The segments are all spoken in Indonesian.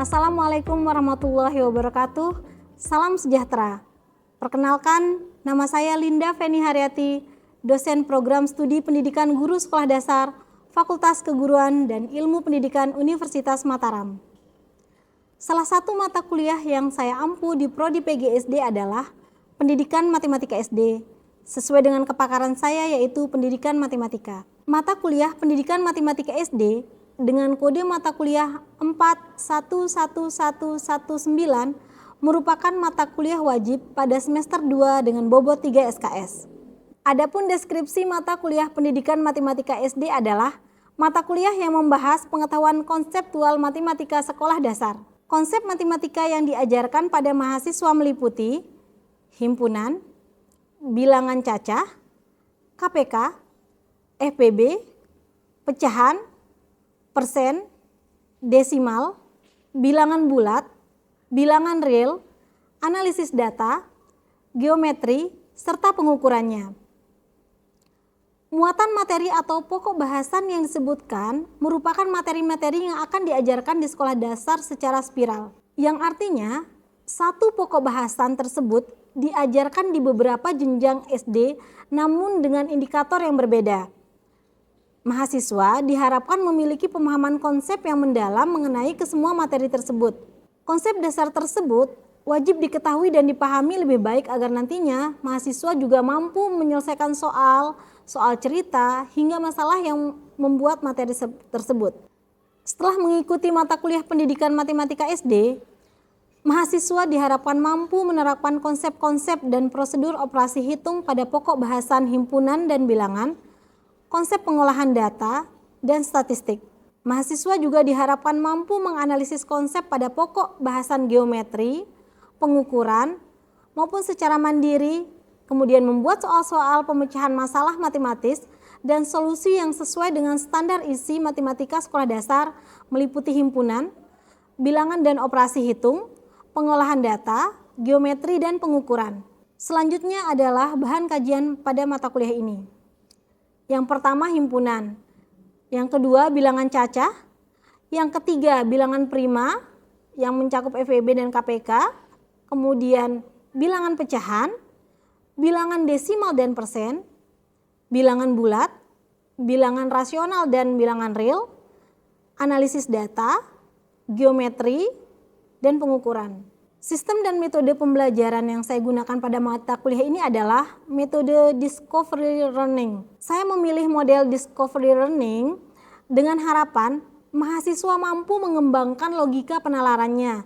Assalamualaikum warahmatullahi wabarakatuh. Salam sejahtera. Perkenalkan, nama saya Linda Feni Haryati, dosen program studi pendidikan guru sekolah dasar, Fakultas Keguruan dan Ilmu Pendidikan Universitas Mataram. Salah satu mata kuliah yang saya ampu di Prodi PGSD adalah Pendidikan Matematika SD, sesuai dengan kepakaran saya yaitu Pendidikan Matematika. Mata kuliah Pendidikan Matematika SD dengan kode mata kuliah 411119 merupakan mata kuliah wajib pada semester 2 dengan bobot 3 SKS. Adapun deskripsi mata kuliah Pendidikan Matematika SD adalah mata kuliah yang membahas pengetahuan konseptual matematika sekolah dasar. Konsep matematika yang diajarkan pada mahasiswa meliputi himpunan, bilangan cacah, KPK, FPB, pecahan, persen, desimal, bilangan bulat, bilangan real, analisis data, geometri, serta pengukurannya. Muatan materi atau pokok bahasan yang disebutkan merupakan materi-materi yang akan diajarkan di sekolah dasar secara spiral, yang artinya satu pokok bahasan tersebut diajarkan di beberapa jenjang SD namun dengan indikator yang berbeda. Mahasiswa diharapkan memiliki pemahaman konsep yang mendalam mengenai kesemua materi tersebut. Konsep dasar tersebut wajib diketahui dan dipahami lebih baik agar nantinya mahasiswa juga mampu menyelesaikan soal cerita, hingga masalah yang membuat materi tersebut. Setelah mengikuti mata kuliah Pendidikan Matematika SD, mahasiswa diharapkan mampu menerapkan konsep-konsep dan prosedur operasi hitung pada pokok bahasan himpunan dan bilangan, konsep pengolahan data, dan statistik. Mahasiswa juga diharapkan mampu menganalisis konsep pada pokok bahasan geometri, pengukuran, maupun secara mandiri, kemudian membuat soal-soal pemecahan masalah matematis dan solusi yang sesuai dengan standar isi matematika sekolah dasar meliputi himpunan, bilangan dan operasi hitung, pengolahan data, geometri, dan pengukuran. Selanjutnya adalah bahan kajian pada mata kuliah ini. Yang pertama himpunan, yang kedua bilangan cacah, yang ketiga bilangan prima yang mencakup FEB dan KPK, kemudian bilangan pecahan, bilangan desimal dan persen, bilangan bulat, bilangan rasional dan bilangan real, analisis data, geometri, dan pengukuran. Sistem dan metode pembelajaran yang saya gunakan pada mata kuliah ini adalah metode discovery learning. Saya memilih model discovery learning dengan harapan mahasiswa mampu mengembangkan logika penalarannya,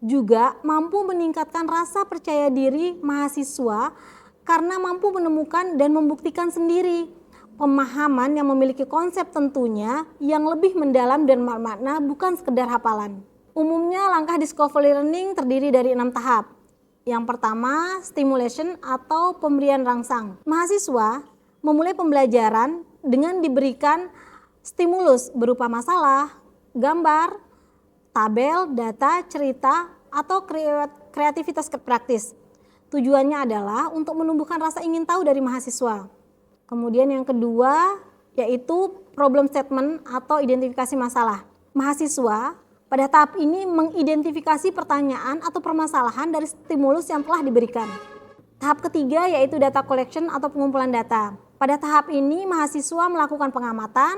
juga mampu meningkatkan rasa percaya diri mahasiswa karena mampu menemukan dan membuktikan sendiri pemahaman yang memiliki konsep tentunya yang lebih mendalam dan bermakna, bukan sekedar hafalan. Umumnya langkah discovery learning terdiri dari 6 tahap. Yang pertama, stimulation atau pemberian rangsang. Mahasiswa memulai pembelajaran dengan diberikan stimulus berupa masalah, gambar, tabel, data, cerita, atau kreativitas praktis. Tujuannya adalah untuk menumbuhkan rasa ingin tahu dari mahasiswa. Kemudian yang kedua yaitu problem statement atau identifikasi masalah. Mahasiswa pada tahap ini mengidentifikasi pertanyaan atau permasalahan dari stimulus yang telah diberikan. Tahap ketiga yaitu data collection atau pengumpulan data. Pada tahap ini mahasiswa melakukan pengamatan,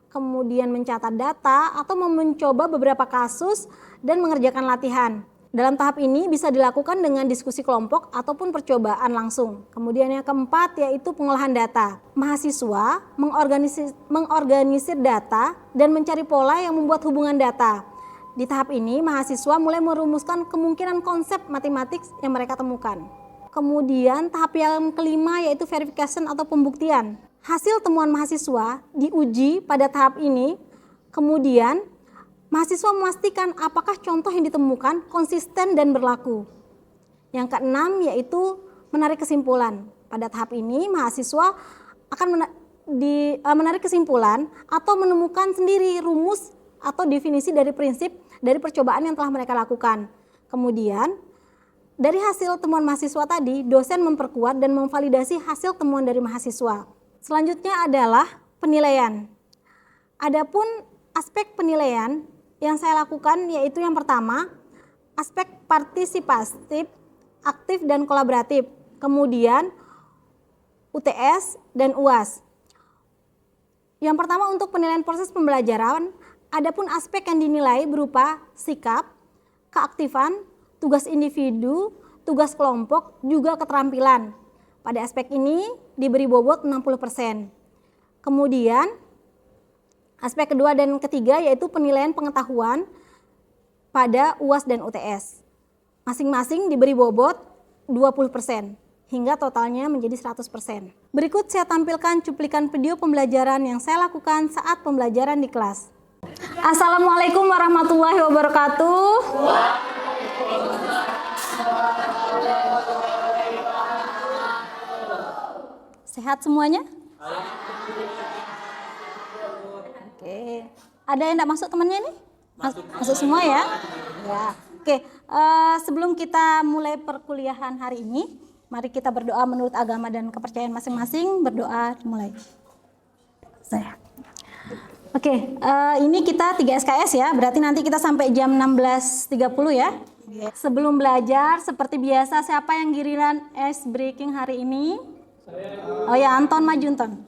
kemudian mencatat data atau mencoba beberapa kasus dan mengerjakan latihan. Dalam tahap ini bisa dilakukan dengan diskusi kelompok ataupun percobaan langsung. Kemudian yang keempat yaitu pengolahan data. Mahasiswa mengorganisir data dan mencari pola yang membuat hubungan data. Di tahap ini, mahasiswa mulai merumuskan kemungkinan konsep matematik yang mereka temukan. Kemudian tahap yang kelima yaitu verification atau pembuktian. Hasil temuan mahasiswa diuji pada tahap ini, kemudian mahasiswa memastikan apakah contoh yang ditemukan konsisten dan berlaku. Yang keenam yaitu menarik kesimpulan. Pada tahap ini, mahasiswa akan menarik kesimpulan atau menemukan sendiri rumus atau definisi dari prinsip dari percobaan yang telah mereka lakukan. Kemudian, dari hasil temuan mahasiswa tadi, dosen memperkuat dan memvalidasi hasil temuan dari mahasiswa. Selanjutnya adalah penilaian. Adapun aspek penilaian yang saya lakukan yaitu yang pertama, aspek partisipatif, aktif dan kolaboratif. Kemudian UTS dan UAS. Yang pertama untuk penilaian proses pembelajaran, adapun aspek yang dinilai berupa sikap, keaktifan, tugas individu, tugas kelompok, juga keterampilan. Pada aspek ini diberi bobot 60%. Kemudian aspek kedua dan ketiga yaitu penilaian pengetahuan pada UAS dan UTS. Masing-masing diberi bobot 20%. Hingga totalnya menjadi 100%. Berikut saya tampilkan cuplikan video pembelajaran yang saya lakukan saat pembelajaran di kelas. Assalamualaikum warahmatullahi wabarakatuh. Sehat semuanya? Oke. Ada yang tidak masuk temannya nih? Masuk semua ya? Ya. Oke. Sebelum kita mulai perkuliahan hari ini, mari kita berdoa menurut agama dan kepercayaan masing-masing. Berdoa dimulai. Oke, ini kita 3 SKS ya, berarti nanti kita sampai jam 16.30 ya. Sebelum belajar, seperti biasa, siapa yang giliran ice breaking hari ini? Oh ya, Anton maju, Anton.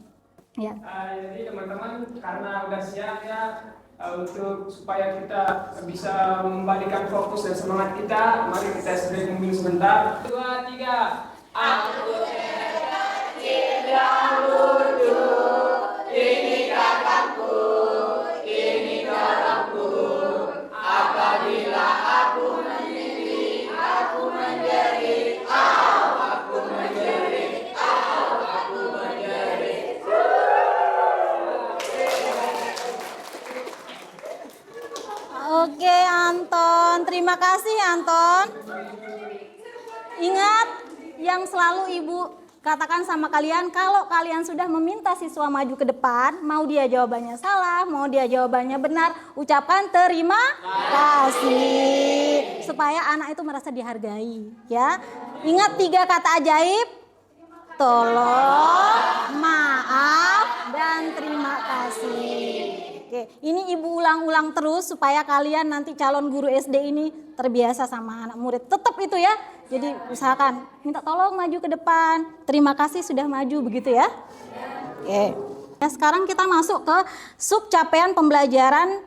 Ya. Jadi teman-teman, karena udah siap ya, untuk supaya kita bisa membalikan fokus dan semangat kita, mari kita breaking dulu sebentar. 2, 3. Aku kecil dahulu, ini kakakku, ini kakakku. Apabila aku menjerit, aku menjerit, aku menjerit, aku menjerit. Oke, Anton. Terima kasih, Anton. Ingat yang selalu Ibu katakan sama kalian, kalau kalian sudah meminta siswa maju ke depan, mau dia jawabannya salah, mau dia jawabannya benar, ucapkan terima kasih. Supaya anak itu merasa dihargai, ya. Ingat 3 kata ajaib. Tolong, maaf, dan terima kasih. Oke, ini Ibu ulang-ulang terus supaya kalian nanti calon guru SD ini terbiasa sama anak murid. Tetap itu ya. Jadi usahakan minta tolong maju ke depan. Terima kasih sudah maju, begitu ya. Oke. Nah, sekarang kita masuk ke sub capaian pembelajaran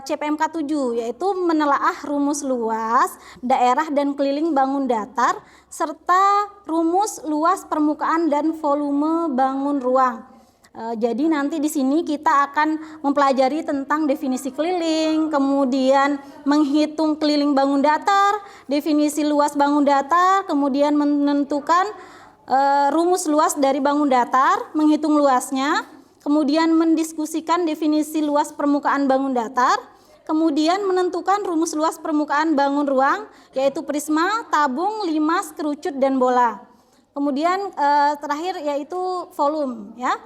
CPMK 7, yaitu menelaah rumus luas daerah dan keliling bangun datar serta rumus luas permukaan dan volume bangun ruang. Jadi nanti di sini kita akan mempelajari tentang definisi keliling, kemudian menghitung keliling bangun datar, definisi luas bangun datar, kemudian menentukan rumus luas dari bangun datar, menghitung luasnya, kemudian mendiskusikan definisi luas permukaan bangun datar, kemudian menentukan rumus luas permukaan bangun ruang, yaitu prisma, tabung, limas, kerucut, dan bola. Kemudian terakhir yaitu volume, ya.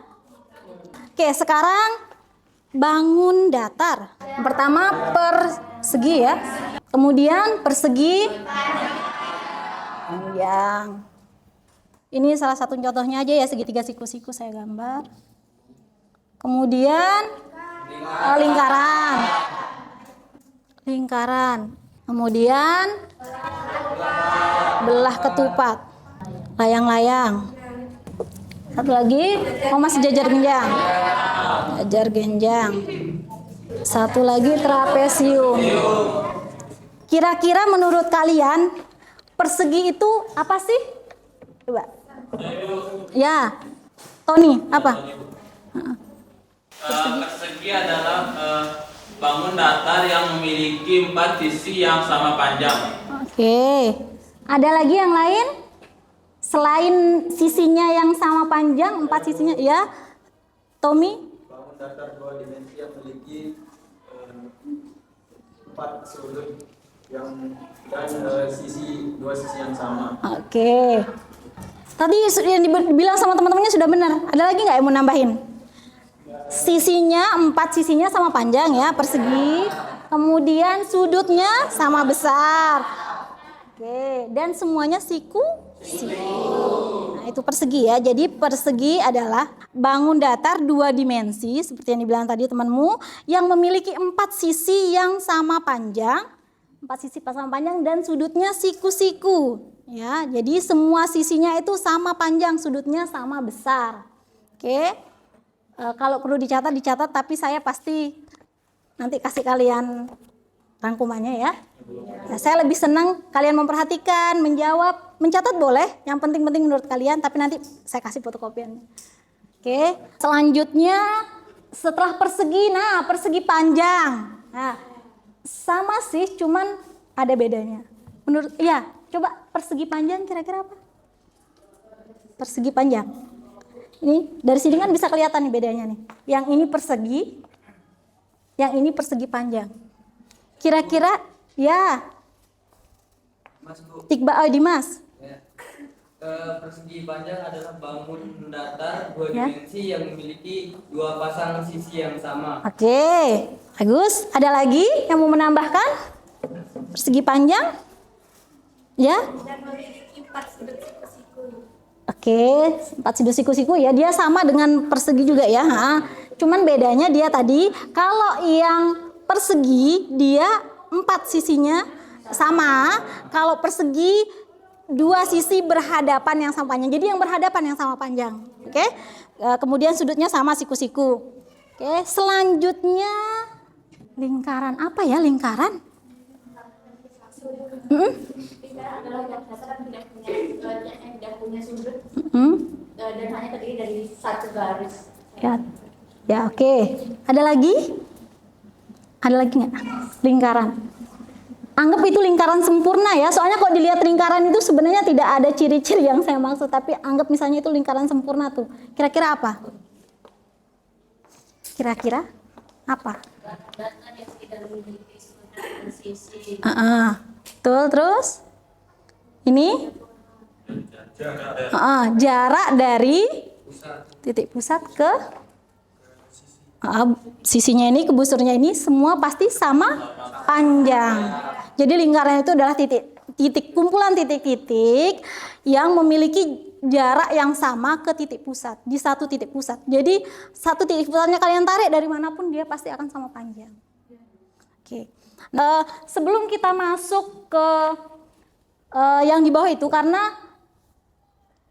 Oke, sekarang bangun datar. Yang pertama persegi ya. Kemudian persegi panjang. Ini salah satu contohnya aja ya, segitiga siku-siku saya gambar. Kemudian lingkaran. Lingkaran. Kemudian belah ketupat. Layang-layang. Satu lagi, masih jajar genjang. Jajar genjang. Satu lagi trapesium. Kira-kira menurut kalian persegi itu apa sih? Coba. Ya. Tony, apa? Persegi adalah bangun datar yang memiliki 4 sisi yang sama panjang. Oke. Ada lagi yang lain? Selain sisinya yang sama panjang, 4 sisinya, ya, Tommy? Bangun datar 2 dimensi yang memiliki 4 sudut dan 2 sisi yang sama. Oke. Tadi yang dibilang sama teman-temannya sudah benar. Ada lagi nggak yang mau nambahin? Sisinya 4 sisinya sama panjang ya, persegi. Kemudian sudutnya sama besar. Oke, dan semuanya siku. Nah, Nah, itu persegi ya. Jadi persegi adalah bangun datar 2 dimensi seperti yang dibilang tadi temanmu, yang memiliki 4 sisi yang sama panjang, 4 sisi sama panjang dan sudutnya siku-siku. Ya, jadi semua sisinya itu sama panjang, sudutnya sama besar. Oke. Kalau perlu dicatat, tapi saya pasti nanti kasih kalian rangkumannya ya. Nah, saya lebih senang kalian memperhatikan, menjawab, mencatat boleh, yang penting-penting menurut kalian, tapi nanti saya kasih fotokopiannya. Oke, selanjutnya setelah persegi, nah persegi panjang. Nah, sama sih, cuman ada bedanya. Menurut, ya, coba persegi panjang kira-kira apa? Persegi panjang. Ini dari sini kan bisa kelihatan nih bedanya nih. Yang ini persegi, yang ini persegi panjang. Kira-kira ya. Mas Bu. Iqbal Dimas. Ya. Persegi panjang adalah bangun datar 2 Ya. dimensi yang memiliki 2 pasang sisi yang sama. Oke, bagus. Ada lagi yang mau menambahkan? Persegi panjang? Ya? Dan memiliki 4 sudut siku-siku. Oke, 4 sudut siku-siku ya. Dia sama dengan persegi juga ya. Cuman bedanya dia tadi, kalau yang persegi dia 4 sisinya sama. Kalau persegi 2 sisi berhadapan yang sama panjang. Jadi yang berhadapan yang sama panjang. Oke. Kemudian sudutnya sama siku-siku. Oke, selanjutnya lingkaran. Apa ya lingkaran? Lingkaran adalah datar yang tidak punya sudut dan hanya terdiri dari satu garis. Ya. Ya, oke. Ada lagi? Ada lagi nggak? Lingkaran. Anggap itu lingkaran sempurna ya. Soalnya kalau dilihat lingkaran itu sebenarnya tidak ada ciri-ciri yang saya maksud. Tapi anggap misalnya itu lingkaran sempurna tuh. Kira-kira apa? Kira-kira apa? Datar yang tidak memiliki sudut dan sisi. Betul, terus? Ini? Jarak dari titik pusat ke sisinya ini, ke busurnya ini semua pasti sama panjang. Jadi lingkaran itu adalah kumpulan titik-titik yang memiliki jarak yang sama ke titik pusat, di satu titik pusat. Jadi satu titik pusatnya kalian tarik dari manapun dia pasti akan sama panjang. Oke. Sebelum kita masuk ke yang di bawah itu, karena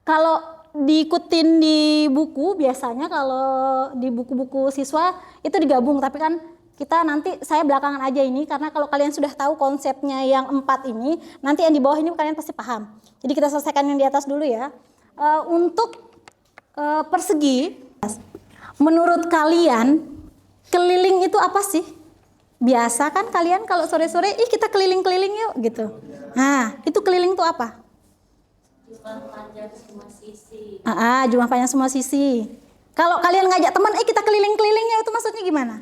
kalau diikutin di buku biasanya kalau di buku-buku siswa itu digabung, tapi kan kita nanti saya belakangan aja ini karena kalau kalian sudah tahu konsepnya yang 4 ini, nanti yang di bawah ini kalian pasti paham. Jadi kita selesaikan yang di atas dulu ya. Untuk persegi, menurut kalian keliling itu apa sih? Biasa kan kalian kalau sore-sore, kita keliling-keliling yuk gitu. Nah, itu keliling itu apa? Jumlah panjang semua sisi. Jumlah panjang semua sisi. Kalau kalian ngajak teman, kita keliling-kelilingnya itu maksudnya gimana?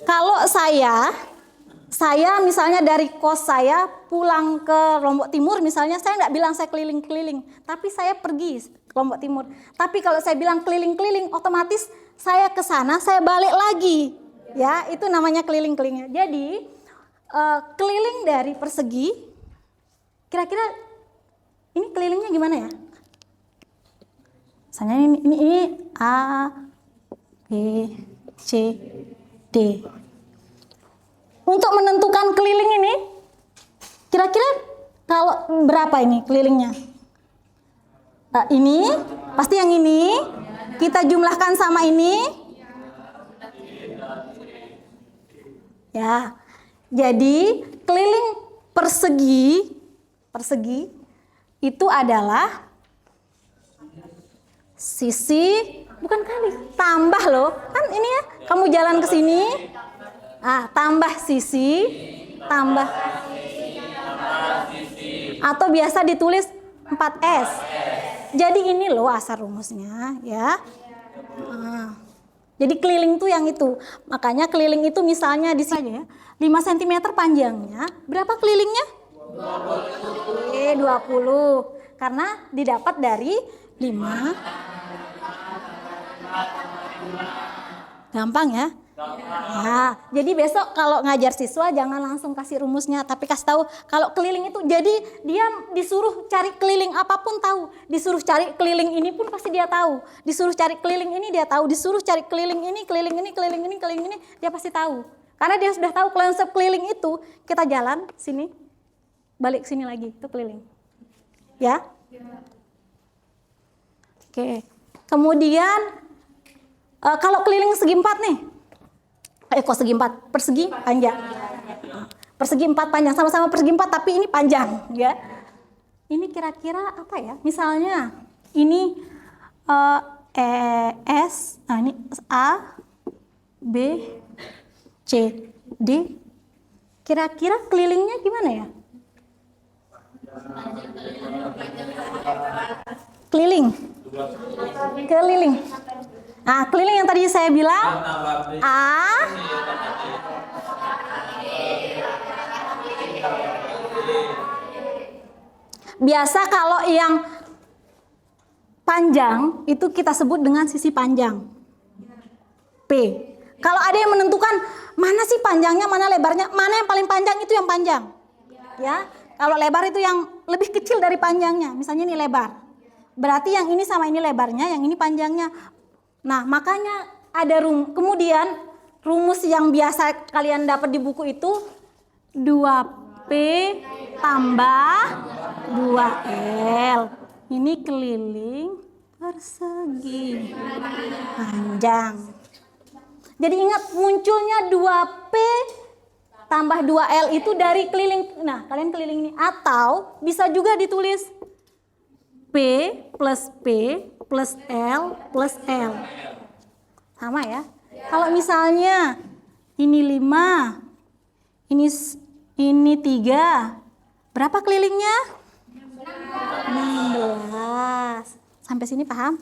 Kalau saya misalnya dari kos saya pulang ke Lombok Timur misalnya, saya nggak bilang saya keliling-keliling, tapi saya pergi ke Lombok Timur. Tapi kalau saya bilang keliling-keliling, otomatis saya ke sana, saya balik lagi. Ya, itu namanya keliling-kelilingnya. Jadi keliling dari persegi, kira-kira ini kelilingnya gimana ya? Misalnya ini A, B, C, D. Untuk menentukan keliling ini, kira-kira kalau berapa ini kelilingnya? Ini, pasti yang ini, kita jumlahkan sama ini. Ya, jadi keliling persegi itu adalah sisi, bukan kali, tambah loh. Kan ini ya, kamu jalan ke sini, tambah sisi, tambah. Atau biasa ditulis 4S. Jadi ini loh asal rumusnya ya. Jadi keliling tuh yang itu. Makanya keliling itu misalnya di sini ya, 5 cm panjangnya. Berapa kelilingnya? 20. Karena didapat dari 5. Gampang ya. Nah, jadi besok kalau ngajar siswa jangan langsung kasih rumusnya, tapi kasih tahu kalau keliling itu, jadi dia disuruh cari keliling apapun tahu, disuruh cari keliling ini pun pasti dia tahu, disuruh cari keliling ini dia tahu, disuruh cari keliling ini, keliling ini, keliling ini, keliling ini, dia pasti tahu. Karena dia sudah tahu konsep keliling itu, kita jalan sini, balik sini lagi, itu keliling. Ya? Oke. Kemudian kalau keliling segi 4 nih. Kok segi 4? Persegi panjang. Persegi 4 panjang, sama-sama persegi 4 tapi ini panjang, ya. Ini kira-kira apa ya? Misalnya ini S, ini A, B, C, D. Kira-kira kelilingnya gimana ya? Keliling. Nah, keliling yang tadi saya bilang A, biasa kalau yang panjang itu kita sebut dengan sisi panjang P. Kalau ada yang menentukan mana sih panjangnya, mana lebarnya, mana yang paling panjang, itu yang panjang. Ya, kalau lebar itu yang lebih kecil dari panjangnya. Misalnya ini lebar, berarti yang ini sama ini lebarnya, yang ini panjangnya. Nah, makanya ada kemudian rumus yang biasa kalian dapat di buku itu 2P tambah 2L. Ini keliling persegi panjang. Jadi ingat, munculnya 2P tambah 2L itu dari keliling. Nah, kalian keliling ini. Atau bisa juga ditulis P plus L plus L. Sama ya. Kalau misalnya ini 5, ini 3. Berapa kelilingnya? 16. Sampai sini paham?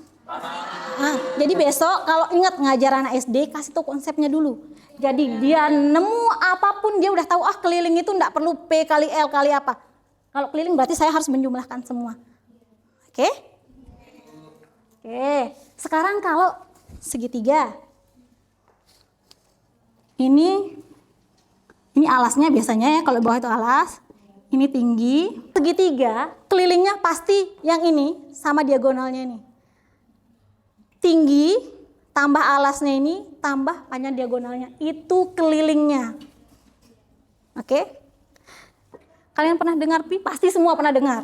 Nah, jadi besok kalau ingat ngajar anak SD, kasih tahu konsepnya dulu. Jadi dia nemu apapun dia udah tahu, keliling itu enggak perlu P kali L kali apa. Kalau keliling berarti saya harus menjumlahkan semua. Oke? Oke, sekarang kalau segitiga. Ini alasnya biasanya ya, kalau bawah itu alas. Ini tinggi. Segitiga, kelilingnya pasti yang ini sama diagonalnya ini. Tinggi tambah alasnya ini tambah panjang diagonalnya. Itu kelilingnya. Oke? Kalian pernah dengar pi? Pasti semua pernah dengar.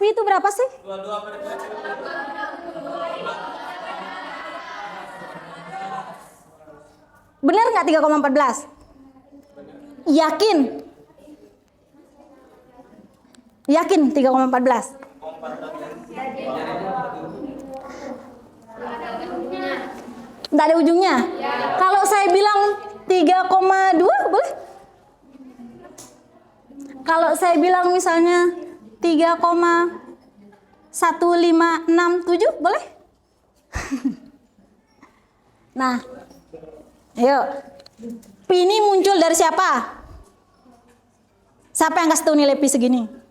Pi itu berapa sih? 22/14. Benar nggak 3,14? Yakin? Yakin 3,14? Nggak ada ujungnya? Kalau saya bilang 3,2 boleh? Kalau saya bilang misalnya 3,1567 boleh? Nah, ayo. Pi ini muncul dari siapa? Siapa yang kasih tahu nilai pi segini?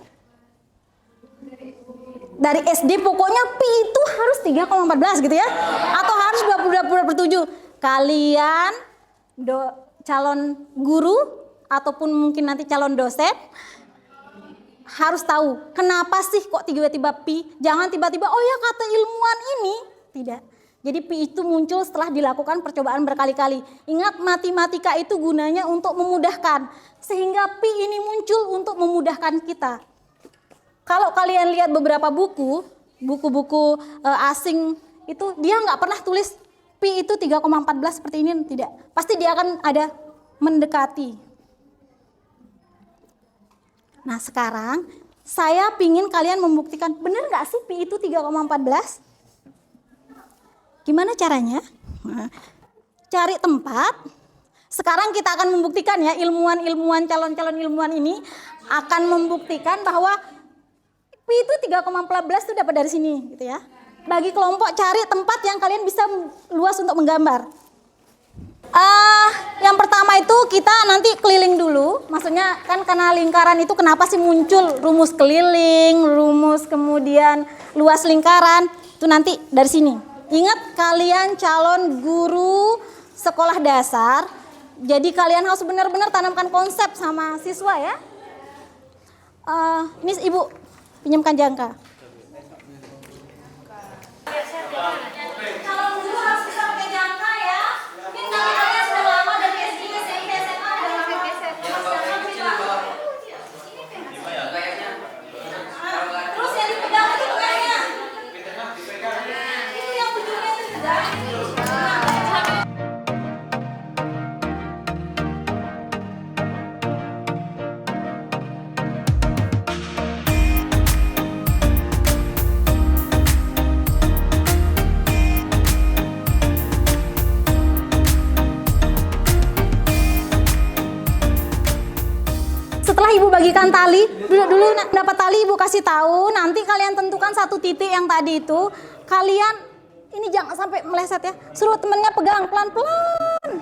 Dari SD pokoknya pi itu harus 3,14 gitu ya. Atau harus 22/7. Kalian calon guru ataupun mungkin nanti calon dosen harus tahu kenapa sih kok tiba-tiba pi. Jangan tiba-tiba oh ya kata ilmuwan ini. Tidak. Jadi pi itu muncul setelah dilakukan percobaan berkali-kali. Ingat, matematika itu gunanya untuk memudahkan. Sehingga pi ini muncul untuk memudahkan kita. Kalau kalian lihat beberapa buku-buku asing itu dia nggak pernah tulis pi itu 3,14 seperti ini, tidak. Pasti dia akan ada mendekati. Nah sekarang saya pingin kalian membuktikan benar nggak sih pi itu 3,14? Gimana caranya? Nah, cari tempat. Sekarang kita akan membuktikan ya, ilmuwan-ilmuwan, calon-calon ilmuwan ini akan membuktikan bahwa pi itu 3,14 itu dapat dari sini gitu ya. Bagi kelompok cari tempat yang kalian bisa luas untuk menggambar. Yang pertama itu kita nanti keliling dulu. Maksudnya kan karena lingkaran itu kenapa sih muncul rumus keliling, rumus kemudian luas lingkaran. Itu nanti dari sini. Ingat kalian calon guru sekolah dasar. Jadi kalian harus benar-benar tanamkan konsep sama siswa ya. Miss, Ibu pinjamkan jangka. Kalau dulu harus bisa pakai jangka ya. Mungkin kalian sudah lama dari SD, SMP, SMA udah pakai terus yang dipegang itu kayaknya. Itu yang ujungnya itu dipegang. Setelah Ibu bagikan tali, dulu dapat tali Ibu kasih tahu, nanti kalian tentukan satu titik yang tadi itu. Kalian, ini jangan sampai meleset ya, suruh temennya pegang pelan-pelan.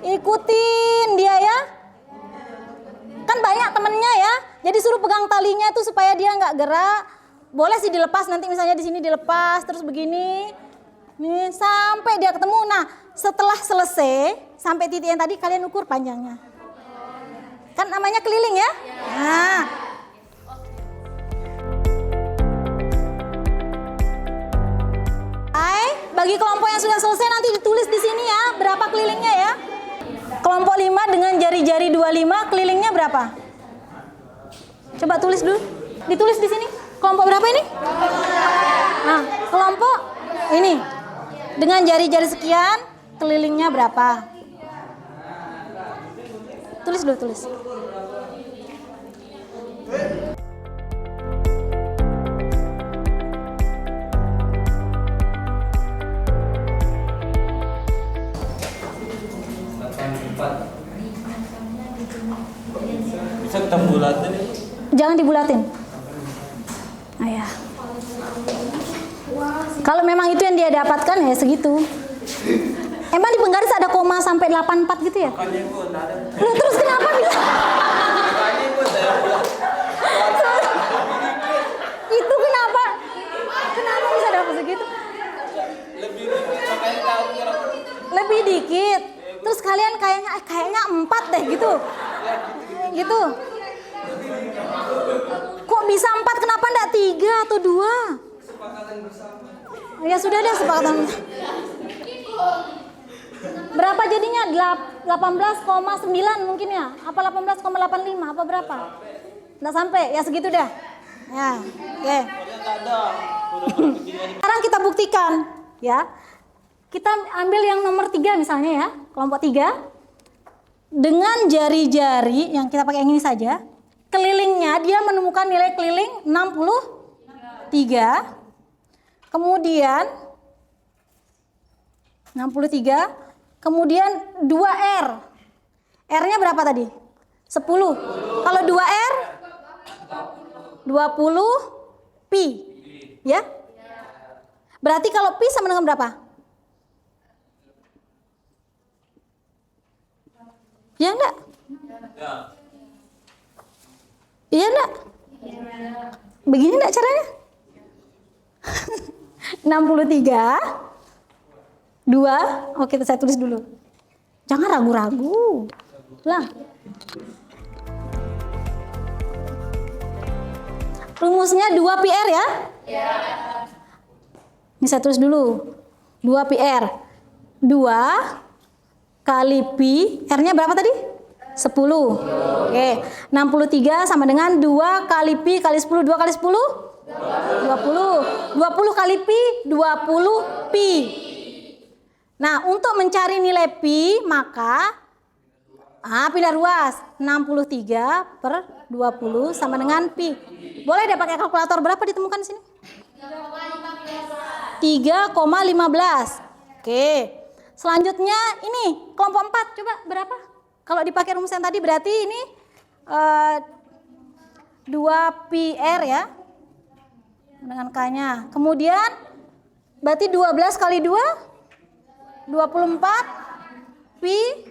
Ikutin dia ya. Kan banyak temennya ya, jadi suruh pegang talinya itu supaya dia nggak gerak. Boleh sih dilepas, nanti misalnya di sini dilepas, terus begini. Nih, sampai dia ketemu. Nah, setelah selesai, sampai titik yang tadi kalian ukur panjangnya. Kan namanya keliling ya? Nah. Bagi kelompok yang sudah selesai nanti ditulis di sini ya, berapa kelilingnya ya. Kelompok 5 dengan jari-jari 25, kelilingnya berapa? Coba tulis dulu. Ditulis di sini. Kelompok berapa ini? Nah, kelompok ini. Dengan jari-jari sekian, kelilingnya berapa? Tulis dulu, tulis. Bisa kita bulatin ya? Jangan dibulatin. Nah, ya. Kalau memang itu yang dia dapatkan ya segitu. Emang di penggaris ada koma sampai 84 gitu ya? Makanya Bu, enggak ada. Loh, terus kenapa bisa? Makanya Bu, saya bulat. Itu kenapa? Kenapa bisa dapat segitu? Lebih dikit, makanya tahu kira. Lebih dikit. Terus kalian kayaknya 4 deh gitu. Gitu. Kok bisa 4? Kenapa enggak 3 atau 2? Ya sudah deh, sepakatan. Berapa jadinya? 18,9 mungkin ya? Apa 18,85? Apa berapa? Nggak sampai, ya segitu dah. Ya, oke. Sekarang kita buktikan, ya. Kita ambil yang nomor 3 misalnya ya, kelompok 3. Dengan jari-jari yang kita pakai yang ini saja, kelilingnya dia menemukan nilai keliling 63. Kemudian 63, kemudian 2R. R-nya berapa tadi? 10. Kalau 2R 20 pi. Ya? Berarti kalau pi sama dengan berapa? Ya enggak? Ya. Iya enggak? Begini enggak caranya? 63 2, oke saya tulis dulu. Jangan ragu-ragu. Ulang. Rumusnya 2 PR ya? Ya. Ini saya tulis dulu. 2 PR. 2 kali pi, R-nya berapa tadi? 10. Oke. 63 sama dengan 2 kali pi kali 10. 2 kali 10? 20. 20 kali pi, 20 pi. Nah, untuk mencari nilai pi, maka pindah ruas. 63 per 20 sama dengan pi. Boleh deh pakai kalkulator, berapa ditemukan di sini? 3,15. Oke. Selanjutnya ini kelompok 4, coba berapa? Kalau dipakai rumus yang tadi berarti ini 2 pi R ya. Dengan K-nya. Kemudian berarti 12 kali 2 24 pi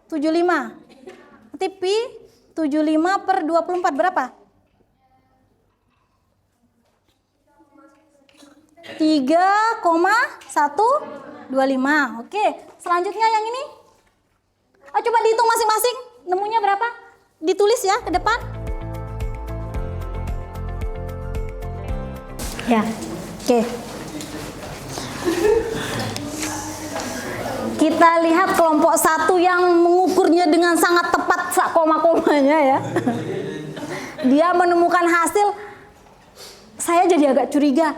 75. Berarti pi 75 per 24 berapa? 3,1 25. Oke, selanjutnya yang ini. Coba dihitung masing-masing. Nemunya berapa? Ditulis ya ke depan. Ya, oke. Kita lihat kelompok 1 yang mengukurnya dengan sangat tepat sak koma-komanya ya. Dia menemukan hasil, saya jadi agak curiga.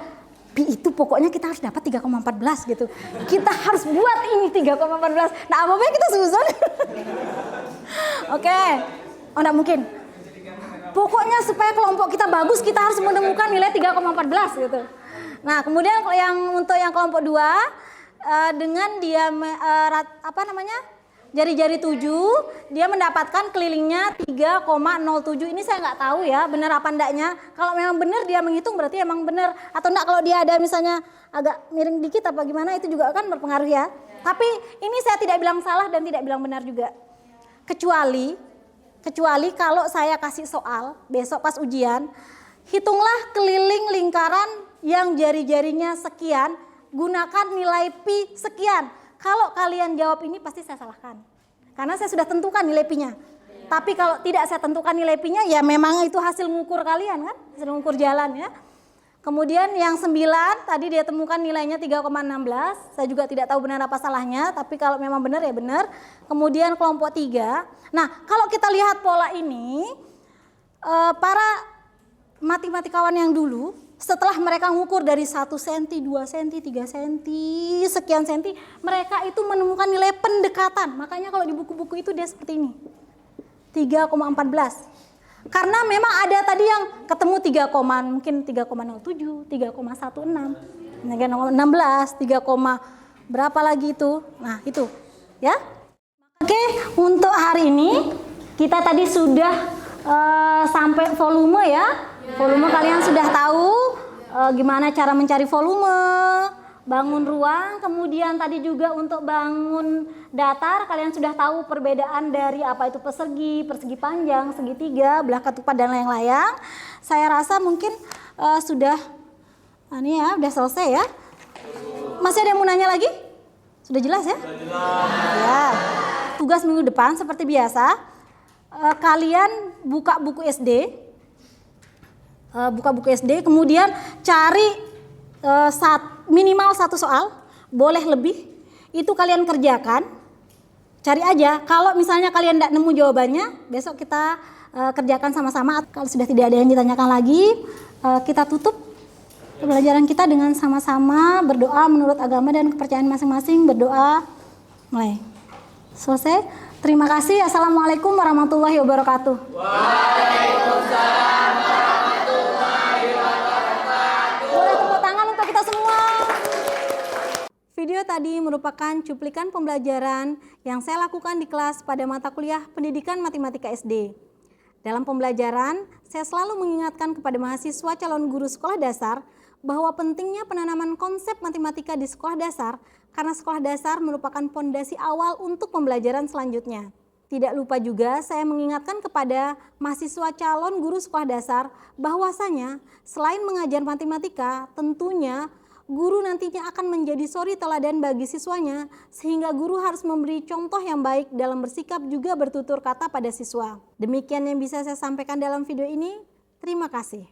Itu pokoknya kita harus dapat 3,14 gitu. Kita harus buat ini 3,14. Nah, apa-apa kita susun. Oke. Oh, enggak mungkin. Pokoknya supaya kelompok kita bagus, kita harus menemukan nilai 3,14 gitu. Nah, kemudian untuk yang kelompok 2 dengan dia jari-jari 7, dia mendapatkan kelilingnya 3,07. Ini saya nggak tahu ya benar apa enggaknya. Kalau memang benar dia menghitung berarti emang benar, atau enggak kalau dia ada misalnya agak miring dikit apa gimana, itu juga akan berpengaruh ya. Tapi ini saya tidak bilang salah dan tidak bilang benar juga. Kecuali kalau saya kasih soal besok pas ujian, hitunglah keliling lingkaran yang jari-jarinya sekian, gunakan nilai pi sekian. Kalau kalian jawab ini pasti saya salahkan. Karena saya sudah tentukan nilai pi-nya. Tapi kalau tidak saya tentukan nilai pi-nya, ya memang itu hasil mengukur kalian kan, hasil mengukur jalan ya. Kemudian yang 9 tadi dia temukan nilainya 3,16. Saya juga tidak tahu benar apa salahnya, tapi kalau memang benar ya benar. Kemudian kelompok 3. Nah, kalau kita lihat pola ini, para matematikawan yang dulu, setelah mereka mengukur dari 1 cm, 2 cm, 3 cm, sekian cm, mereka itu menemukan nilai pendekatan. Makanya kalau di buku-buku itu dia seperti ini. 3,14. Karena memang ada tadi yang ketemu 3, mungkin 3,07, 3,16, 16, 3, berapa lagi itu. Nah, itu ya. Oke, untuk hari ini kita tadi sudah sampai volume ya. Volume kalian sudah tahu gimana cara mencari volume, bangun ruang, kemudian tadi juga untuk bangun datar kalian sudah tahu perbedaan dari apa itu persegi, persegi panjang, segitiga, belah ketupat dan layang-layang. Saya rasa mungkin sudah ini ya, udah selesai ya. Masih ada yang mau nanya lagi? Sudah jelas ya? Ya. Tugas minggu depan seperti biasa, kalian buka buku SD. Kemudian cari minimal 1 soal, boleh lebih, itu kalian kerjakan, cari aja. Kalau misalnya kalian tidak nemu jawabannya, besok kita kerjakan sama-sama. Kalau sudah tidak ada yang ditanyakan lagi, kita tutup pembelajaran kita dengan sama-sama berdoa menurut agama dan kepercayaan masing-masing. Berdoa, mulai. Selesai. Terima kasih. Assalamualaikum warahmatullahi wabarakatuh. Waalaikumsalam. Video tadi merupakan cuplikan pembelajaran yang saya lakukan di kelas pada mata kuliah Pendidikan Matematika SD. Dalam pembelajaran, saya selalu mengingatkan kepada mahasiswa calon guru sekolah dasar bahwa pentingnya penanaman konsep matematika di sekolah dasar karena sekolah dasar merupakan pondasi awal untuk pembelajaran selanjutnya. Tidak lupa juga saya mengingatkan kepada mahasiswa calon guru sekolah dasar bahwasanya selain mengajar matematika, tentunya guru nantinya akan menjadi suri teladan bagi siswanya, sehingga guru harus memberi contoh yang baik dalam bersikap juga bertutur kata pada siswa. Demikian yang bisa saya sampaikan dalam video ini. Terima kasih.